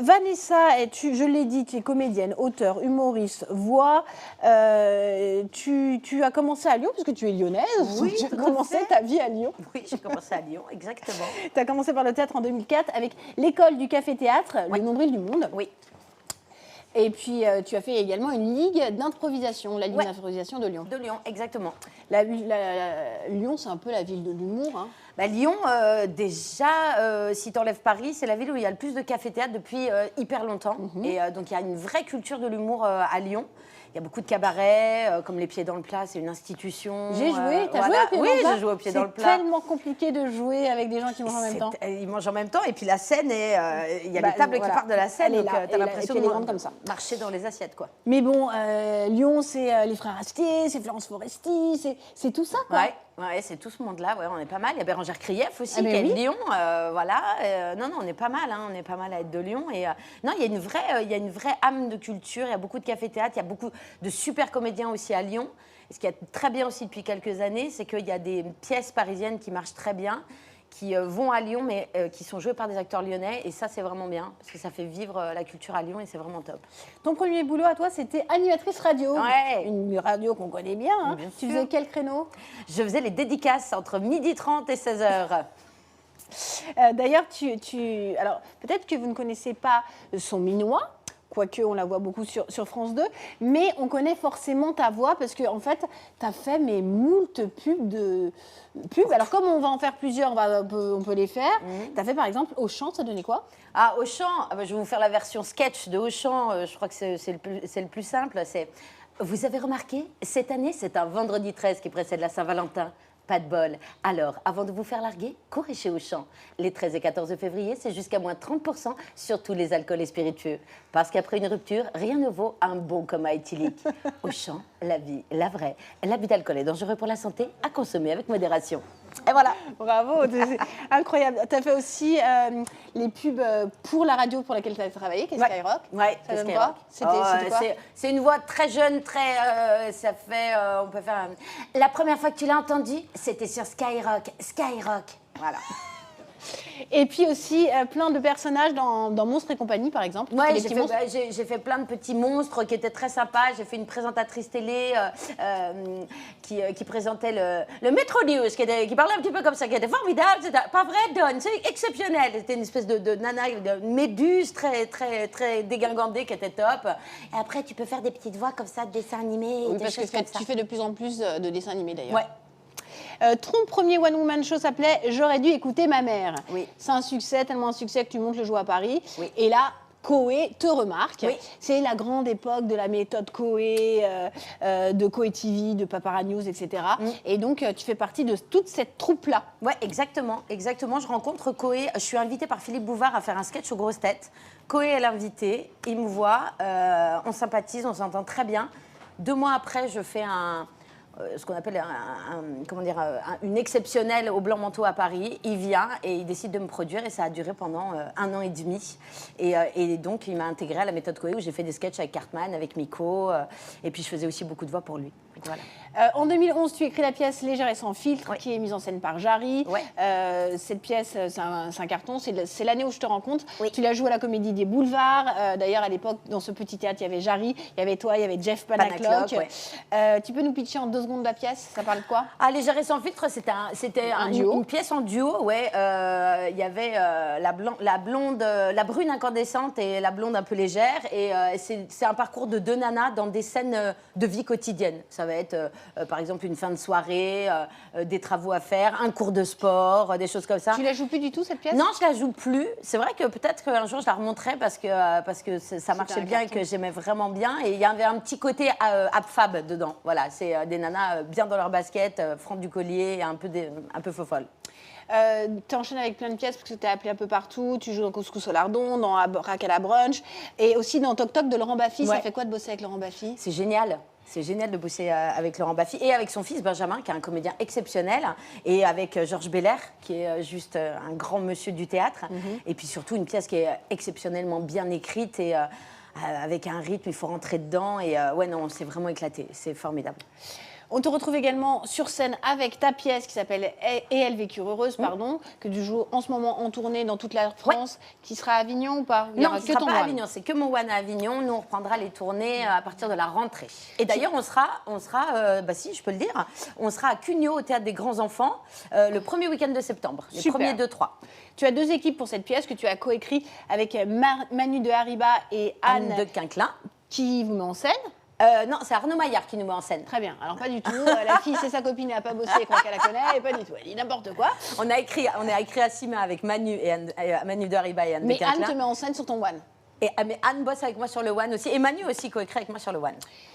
Vanessa, je l'ai dit, tu es comédienne, auteure, humoriste, voix. Tu as commencé à Lyon, parce que tu es lyonnaise. Oui, tu as commencé ta vie à Lyon. Oui, j'ai commencé à Lyon, exactement. Tu as commencé par le théâtre en 2004 avec l'école du café-théâtre, Oui. le nombril du monde. Oui. Et puis, tu as fait également une ligue d'improvisation, la ligue d'improvisation de Lyon. De Lyon, exactement. Lyon, c'est un peu la ville de l'humour. Hein. Bah, Lyon, déjà, si tu enlèves Paris, c'est la ville où il y a le plus de café-théâtre depuis hyper longtemps. Et donc, il y a une vraie culture de l'humour à Lyon. Il y a beaucoup de cabarets, comme Les Pieds dans le Plat, c'est une institution. J'ai joué, t'as joué au Pieds dans le Plat? Oui, j'ai joué au Pieds dans le Plat. C'est tellement compliqué de jouer avec des gens qui mangent en même temps. Ils mangent en même temps, et puis la scène, il y a les tables qui partent de la scène, donc tu as l'impression de comme ça. Marcher dans les assiettes, quoi. Mais bon, Lyon, c'est les frères Astier, c'est Florence Foresti, c'est tout ça, quoi. Ouais, c'est tout ce monde-là, on est pas mal. Il y a Bérangère Krief aussi, qui est de Lyon, voilà. Non, on est pas mal, on est pas mal à être de Lyon. Et non, il y a une vraie âme de culture, il y a beaucoup de cafés-théâtres, il y a beaucoup de super comédiens aussi à Lyon. Et ce qui est très bien aussi depuis quelques années, c'est qu'il y a des pièces parisiennes qui marchent très bien, qui vont à Lyon, mais qui sont jouées par des acteurs lyonnais. Et ça, c'est vraiment bien, parce que ça fait vivre la culture à Lyon et c'est vraiment top. Ton premier boulot à toi, c'était animatrice radio. Ouais. Une radio qu'on connaît bien. Hein. Bien tu sûr. faisais quel créneau? Je faisais les dédicaces entre 12h30 et 16h. D'ailleurs, alors peut-être que vous ne connaissez pas son minois, quoique on la voit beaucoup sur France 2, mais on connaît forcément ta voix parce que en fait, tu as fait moult pubs. Alors comme on va en faire plusieurs, on peut les faire. Tu as fait par exemple Auchan, ça donnait quoi? Ah, Auchan, je vais vous faire la version sketch de Auchan, je crois que c'est le plus simple. Vous avez remarqué, cette année, c'est un vendredi 13 qui précède la Saint-Valentin. Pas de bol. Alors, avant de vous faire larguer, courez chez Auchan. Les 13 et 14 février, c'est jusqu'à moins 30% sur tous les alcools et spiritueux. Parce qu'après une rupture, rien ne vaut un bon coma éthylique. Auchan, la vie, la vraie. L'abus d'alcool est dangereux pour la santé, à consommer avec modération. Et voilà. Bravo, c'est incroyable. Tu as fait aussi les pubs pour la radio pour laquelle tu as travaillé, qui est Skyrock. Ouais, ça donne Skyrock. C'était quoi? C'est une voix très jeune, ça fait, on peut faire... La première fois que tu l'as entendu, c'était sur Skyrock. Skyrock, voilà. Et puis aussi plein de personnages dans Monstres et compagnie, par exemple. Ouais, j'ai fait plein de petits monstres qui étaient très sympas. J'ai fait une présentatrice télé qui présentait le Metro News, qui parlait un petit peu comme ça, qui était formidable. C'était pas vrai, Don, c'est exceptionnel. C'était une espèce de nana, de méduse très, très, très dégingandée qui était top. Et après, tu peux faire des petites voix comme ça, de dessins animés. Oui, parce que tu fais de plus en plus de dessins animés d'ailleurs. Ouais. Ton premier One Woman Show s'appelait J'aurais dû écouter ma mère. Oui. C'est un succès, tellement un succès que tu montes le show à Paris. Oui. Et là, Coé te remarque. Oui. C'est la grande époque de la méthode Coé, de Coé TV, de Papara News, etc. Et donc, tu fais partie de toute cette troupe-là. Ouais, exactement. Je rencontre Coé. Je suis invitée par Philippe Bouvard à faire un sketch aux grosses têtes. Coé est l'invité. Il me voit. On sympathise, on s'entend très bien. 2 mois après, je fais ce qu'on appelle une exceptionnelle au Blanc Manteau à Paris. Il vient et il décide de me produire et ça a duré pendant 1 an et demi. Et donc, il m'a intégrée à la méthode Coé où j'ai fait des sketchs avec Cartman, avec Miko. Et puis, je faisais aussi beaucoup de voix pour lui. Voilà. En 2011, tu écris la pièce Légère et sans filtre, qui est mise en scène par Jarry. Ouais. Cette pièce, c'est un carton. C'est l'année où je te rencontre. Oui. Tu la joues à la Comédie des Boulevards. D'ailleurs, à l'époque, dans ce petit théâtre, il y avait Jarry, il y avait toi, il y avait Jeff Panaclock. Ouais. Tu peux nous pitcher en 2 secondes la pièce? Ça parle de quoi? Ah, Légère et sans filtre, c'était une pièce en duo. Ouais. Il y avait la brune incandescente et la blonde un peu légère. Et c'est un parcours de 2 nanas dans des scènes de vie quotidienne. Ça va être, par exemple, une fin de soirée, des travaux à faire, un cours de sport, des choses comme ça. Tu la joues plus du tout, cette pièce? Non, je la joue plus. C'est vrai que peut-être qu'un jour, je la remonterai parce que ça marchait bien et que j'aimais vraiment bien. Et il y avait un petit côté ab-fab dedans. Voilà, c'est des nanas bien dans leur basket, franc du collier, et un peu faux-folle. Tu enchaînes avec plein de pièces parce que tu es appelé un peu partout. Tu joues dans Couscous au lardon, dans Rack à la brunch et aussi dans Toc Toc de Laurent Baffy. Ouais. Ça fait quoi de bosser avec Laurent Baffy? C'est génial. C'est génial de bosser avec Laurent Baffy et avec son fils Benjamin, qui est un comédien exceptionnel, et avec Georges Belair, qui est juste un grand monsieur du théâtre. Et puis surtout une pièce qui est exceptionnellement bien écrite et avec un rythme, il faut rentrer dedans. Et ouais, non, on s'est vraiment éclaté. C'est formidable. On te retrouve également sur scène avec ta pièce qui s'appelle Et elles vécurent heureuses, pardon, que tu joues en ce moment en tournée dans toute la France, qui sera à Avignon ou pas? Il y Non, aura ce que ne sera ton pas à one. Avignon, c'est que mon one à Avignon. Nous, on reprendra les tournées à partir de la rentrée. Et d'ailleurs, on sera bah si, je peux le dire, on sera à Cugnot, au Théâtre des Grands Enfants, le premier week-end de septembre, les Super. premiers 2-3. Tu as 2 équipes pour cette pièce que tu as coécrit avec Manu de Hariba et Anne, De Quinquelin. qui vous met en scène. Non, c'est Arnaud Maillard qui nous met en scène. Très bien. Alors, pas du tout. La fille, c'est sa copine, elle n'a pas bossé, elle croit qu'elle la connaît, et pas du tout. Elle dit n'importe quoi. On a écrit à Sima avec Manu, Manu de Hariba et Anne Mais de Quinquelin. Anne te met en scène sur ton one. Mais Anne bosse avec moi sur le one aussi. Et Manu aussi coécrit avec moi sur le one.